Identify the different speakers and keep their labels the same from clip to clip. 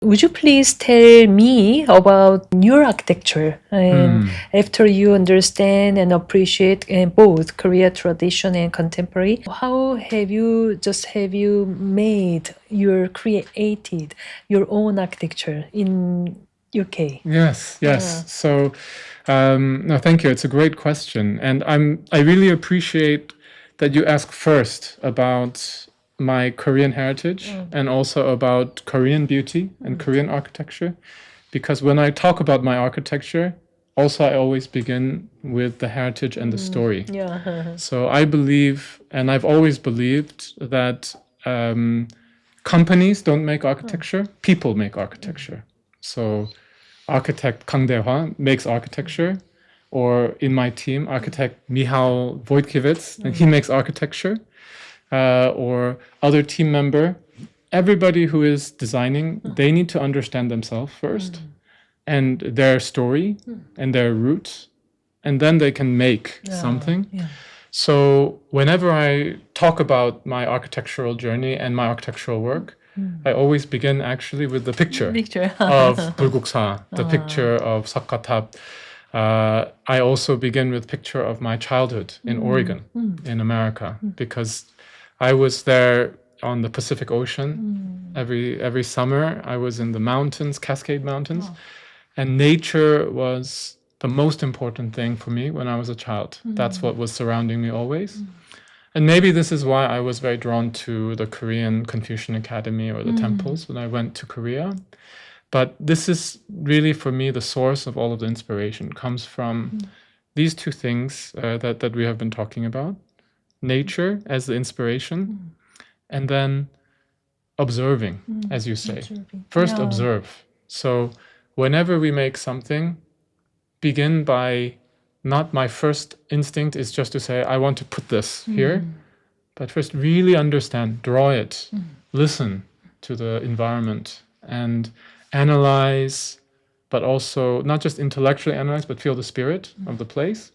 Speaker 1: would you please tell me about your architecture? And after you understand and appreciate both Korea tradition and contemporary, how have you made created your own architecture in UK?
Speaker 2: Yes. So, no, thank you. It's a great question, and I really appreciate that you ask first about my Korean heritage and also about Korean beauty and Korean architecture, because when I talk about my architecture, also I always begin with the heritage and the story.
Speaker 1: Yeah.
Speaker 2: So I believe, and I've always believed, that companies don't make architecture, people make architecture. So architect Kang DaeHwa makes architecture, or in my team, architect Michał Wojtkiewicz, and he makes architecture, or other team member. Everybody who is designing, they need to understand themselves first, and their story and their roots, and then they can make something.
Speaker 1: Yeah.
Speaker 2: So whenever I talk about my architectural journey and my architectural work, I always begin actually with the picture of Bulguksa, the picture of Sakkatab. I also begin with picture of my childhood in Oregon, in America, because I was there on the Pacific Ocean every summer. I was in the mountains, Cascade Mountains, and nature was the most important thing for me when I was a child. That's what was surrounding me always. And maybe this is why I was very drawn to the Korean Confucian Academy or the temples when I went to Korea. But this is really, for me, the source of all of the inspiration. Comes from these two things that we have been talking about. Nature as the inspiration, and then observing, as you say. First, observe. So whenever we make something, begin by, not my first instinct is just to say, I want to put this here, but first really understand, draw it, listen to the environment, and analyze, but also not just intellectually analyze, but feel the spirit of the place,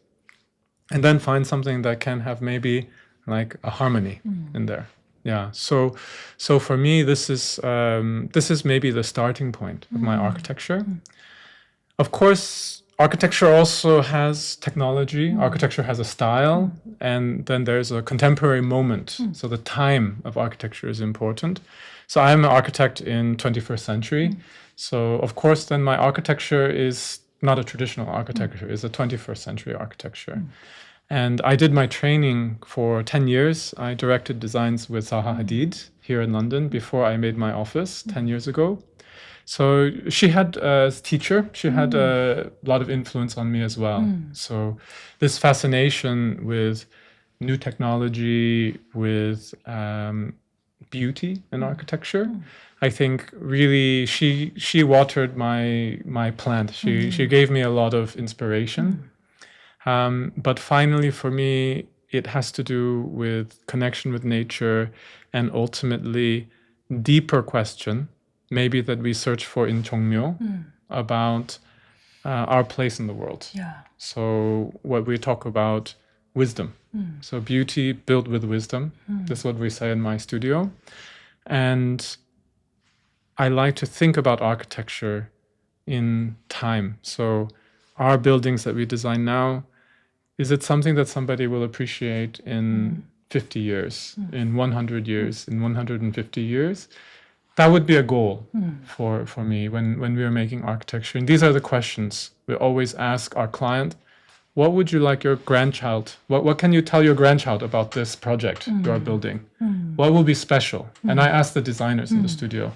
Speaker 2: and then find something that can have maybe like a harmony in there. Yeah. So for me, this is maybe the starting point of my architecture. Of course, architecture also has technology. Architecture has a style, and then there's a contemporary moment. So the time of architecture is important. So I'm an architect in 21st century. So of course, then my architecture is not a traditional architecture, it's a 21st century architecture. And I did my training for 10 years. I directed designs with Zaha Hadid here in London before I made my office 10 years ago. So she had a teacher, she had a lot of influence on me as well. So this fascination with new technology, with beauty in architecture, I think really she watered my plant. She gave me a lot of inspiration. But finally, for me, it has to do with connection with nature and ultimately deeper question, maybe that we search for in Joonghyun, about our place in the world.
Speaker 1: Yeah.
Speaker 2: So what we talk about, wisdom. So beauty built with wisdom. This is what we say in my studio. And I like to think about architecture in time. So our buildings that we design now, is it something that somebody will appreciate in 50 years, in 100 years, in 150 years? That would be a goal for me when we are making architecture. And these are the questions we always ask our client. What would you like your grandchild, what can you tell your grandchild about this project you are building? What will be special? And I ask the designers in the studio,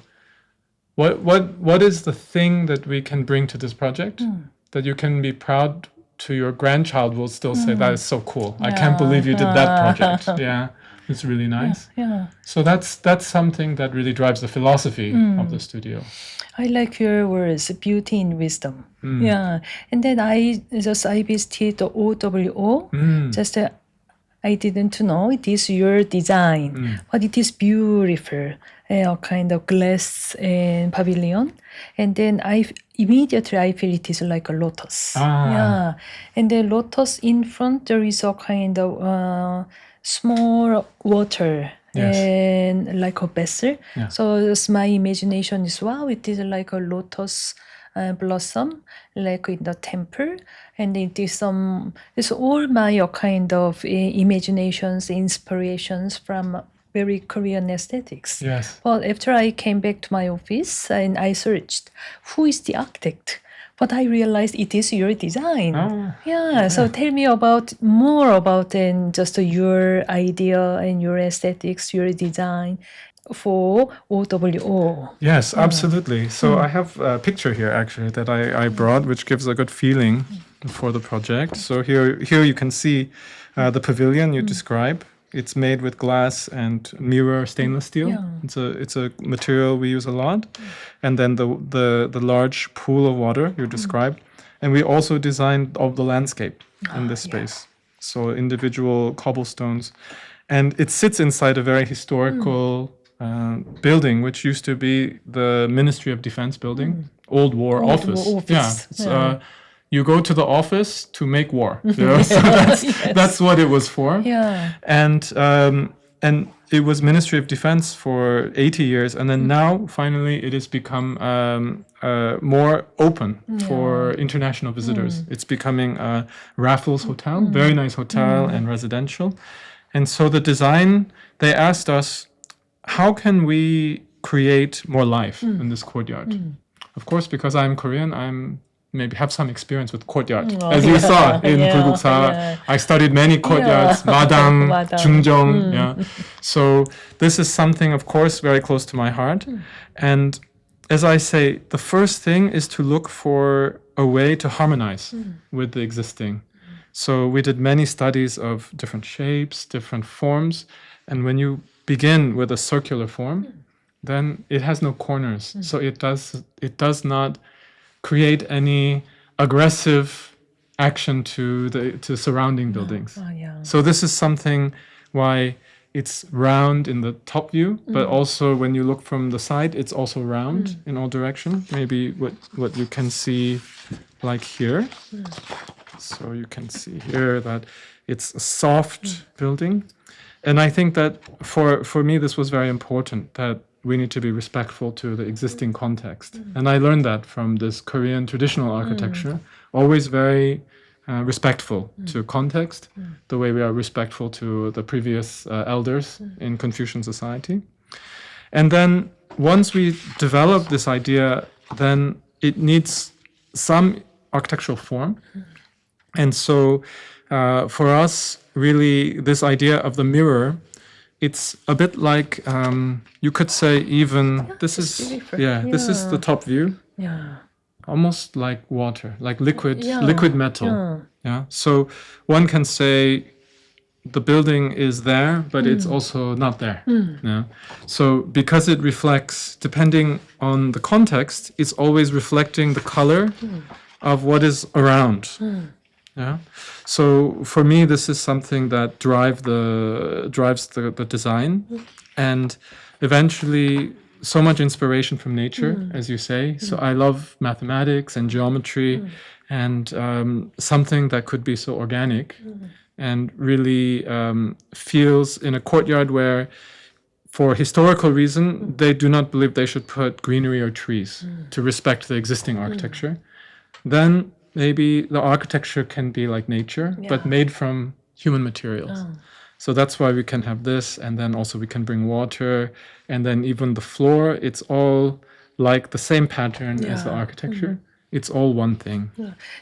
Speaker 2: what is the thing that we can bring to this project that you can be proud to your grandchild will still say, that is so cool. I can't believe you did that project. Yeah, it's really nice.
Speaker 1: Yeah.
Speaker 2: So that's something that really drives the philosophy of the studio.
Speaker 1: I like your words, beauty in wisdom. Yeah. And then I visited the OWO. Just I didn't know it is your design, but it is beautiful. A kind of glass and pavilion. And then immediately I feel it is like a lotus. Yeah. And the lotus in front, there is a kind of small water
Speaker 2: Yes.
Speaker 1: and like a vessel.
Speaker 2: Yeah.
Speaker 1: So my imagination is, wow, it is like a lotus blossom, like in the temple, and it is it's all my kind of imaginations, inspirations from very Korean aesthetics.
Speaker 2: Yes.
Speaker 1: But after I came back to my office and I searched, who is the architect? But I realized it is your design.
Speaker 2: Oh,
Speaker 1: Yeah, so tell me more about and just your idea and your aesthetics, your design for OWO.
Speaker 2: Yes, absolutely. So I have a picture here actually that I brought, which gives a good feeling for the project. So here you can see the pavilion you describe. It's made with glass and mirror stainless steel.
Speaker 1: Yeah.
Speaker 2: It's a material we use a lot. And then the large pool of water you described. And we also designed all the landscape in this space. So individual cobblestones. And it sits inside a very historical building, which used to be the Ministry of Defense building, Old War office. Yeah, it's, you go to the office to make war. You know? So that's what it was for.
Speaker 1: Yeah.
Speaker 2: And it was Ministry of Defense for 80 years, and then now finally it has become more open for international visitors. It's becoming a Raffles hotel, very nice hotel and residential. And so the design, they asked us, how can we create more life in this courtyard? Of course, because I'm Korean, maybe have some experience with courtyard. As you saw in Bulguksa, I studied many courtyards, Madang, Joonghyun. So this is something, of course, very close to my heart. And as I say, the first thing is to look for a way to harmonize with the existing. So we did many studies of different shapes, different forms. And when you begin with a circular form, then it has no corners. So it does not create any aggressive action to surrounding buildings. So this is something why it's round in the top view, but also when you look from the side, it's also round in all directions. Maybe what you can see like here. So you can see here that it's a soft building. And I think that for me, this was very important, that we need to be respectful to the existing context. And I learned that from this Korean traditional architecture, always very respectful to context, the way we are respectful to the previous elders in Confucian society. And then once we develop this idea, then it needs some architectural form. And so for us, really, this idea of the mirror, it's a bit like, you could say even, this is the top view.
Speaker 1: Yeah.
Speaker 2: Almost like water, like liquid metal. Yeah. So one can say the building is there, but it's also not there. Yeah. So because it reflects, depending on the context, it's always reflecting the color of what is around. Yeah. So for me, this is something that drives the design, and eventually so much inspiration from nature, as you say. So I love mathematics and geometry, and something that could be so organic and really feels in a courtyard where, for historical reason, they do not believe they should put greenery or trees to respect the existing architecture. Then maybe the architecture can be like nature, but made from human materials. So that's why we can have this, and then also we can bring water, and then even the floor, it's all like the same pattern as the architecture. It's all one thing.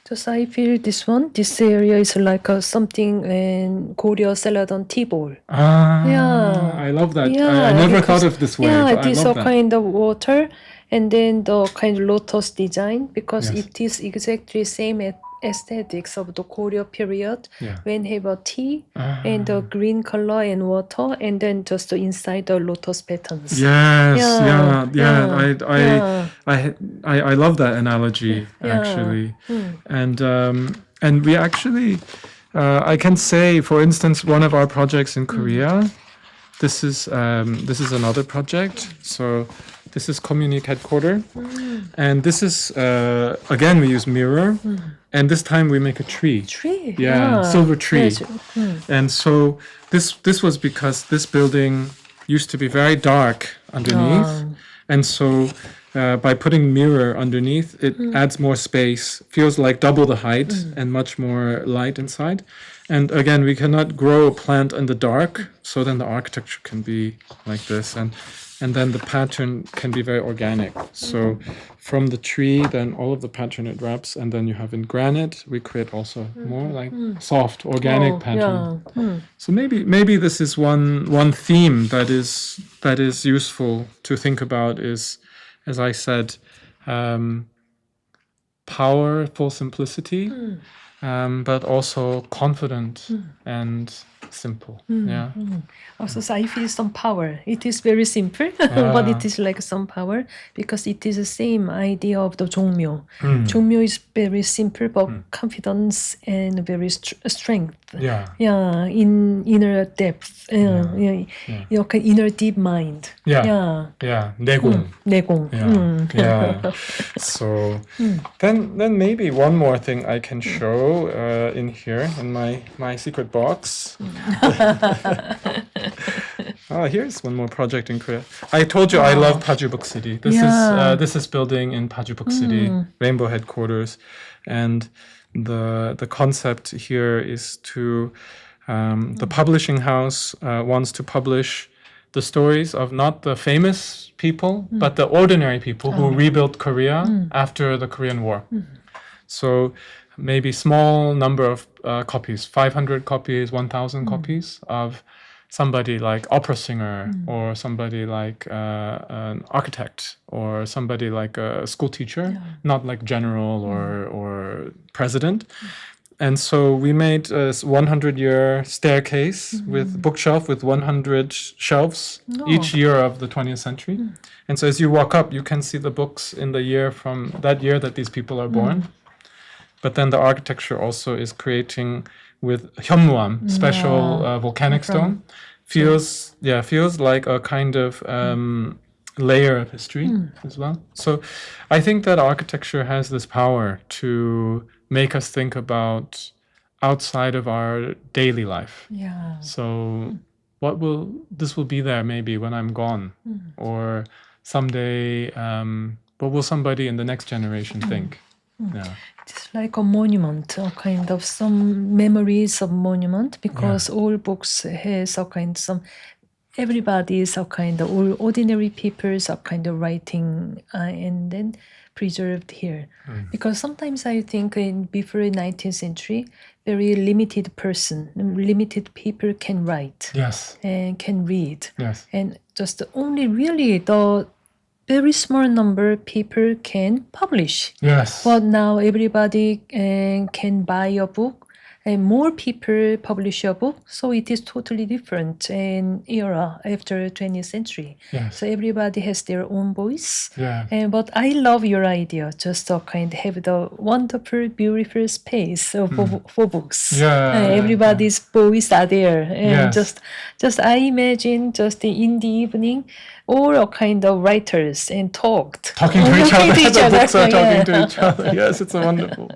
Speaker 1: Just I feel this area is like something in Korea Celadon T-ball.
Speaker 2: I love that. I never thought of this way.
Speaker 1: Yeah,
Speaker 2: but
Speaker 1: it is
Speaker 2: I
Speaker 1: a
Speaker 2: love that.
Speaker 1: kind of water, and then the kind of lotus design, because it is exactly same aesthetics of the Korea period, when have a tea and the green color and water, and then just inside the lotus patterns.
Speaker 2: Yes, I love that analogy actually, and we actually, I can say, for instance, one of our projects in Korea. This is another project. So this is Community Headquarters, and this is again we use mirror, and this time we make a tree. Silver tree. And so this was because this building used to be very dark underneath. And so by putting mirror underneath, it adds more space, feels like double the height and much more light inside. And again, we cannot grow a plant in the dark, so then the architecture can be like this. And then the pattern can be very organic. So from the tree, then all of the pattern it wraps, and then you have in granite, we create also more like soft, organic pattern. So maybe this is one theme that is useful to think about is, as I said, powerful simplicity, but also confident and simple.
Speaker 1: Also, so I feel some power. It is very simple, but it is like some power because it is the same idea of the Joonghyun. Joonghyun is very simple, but confidence and very strength. In inner depth. Inner deep mind.
Speaker 2: 내공. So then maybe one more thing I can show in here in my secret box. Here's one more project in Korea. I told you I love Paju Book City. This is building in Paju Book City, Rainbow headquarters, and the concept here is to the publishing house wants to publish the stories of not the famous people, but the ordinary people who rebuilt Korea after the Korean War. So maybe small number of copies, 500 copies, 1,000 copies of somebody like opera singer or somebody like an architect or somebody like a school teacher, not like general or president. And so we made a 100-year staircase with bookshelf with 100 shelves each year of the 20th century. And so as you walk up, you can see the books in the year from that year that these people are born. But then the architecture also is creating with Hyosuk, special volcanic stone. Feels like a kind of layer of history as well. So I think that architecture has this power to make us think about outside of our daily life. So what will be there maybe when I'm gone? Or someday, what will somebody in the next generation think?
Speaker 1: It's like a monument, a kind of some memories of monument, because all books has a kind of some, everybody is a kind of, all ordinary peoples are kind of writing and then preserved here. Because sometimes I think before the 19th century, very limited people can write and can read. And just only really the very small number of people can publish. But now everybody can buy a book and more people publish a book. So it is totally different in era after 20th century. So everybody has their own voice. But I love your idea, just to kind of have the wonderful, beautiful space for books. Everybody's voice are there. And just I imagine just in the evening, all a kind of writers and talking to each other.
Speaker 2: The books are talking to each other. Yes, it's a wonderful.